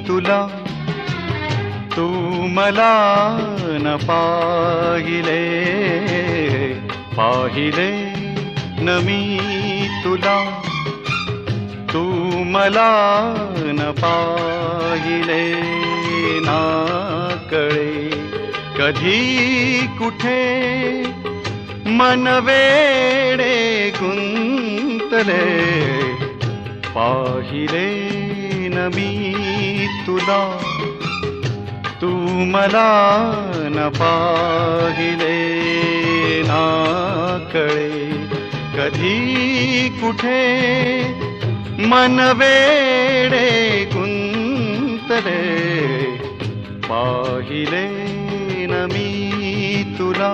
तुला तू मला न पाहिले पाहिले न मी तुला तू मला न पाहिले ना कळे कधी कुठे मन वेडे गुंतले पाहिले न मी तुला तू मला न पाहिले ना कळे कधी कुठे मन वेडे गुंतले पाहिले न मी तुला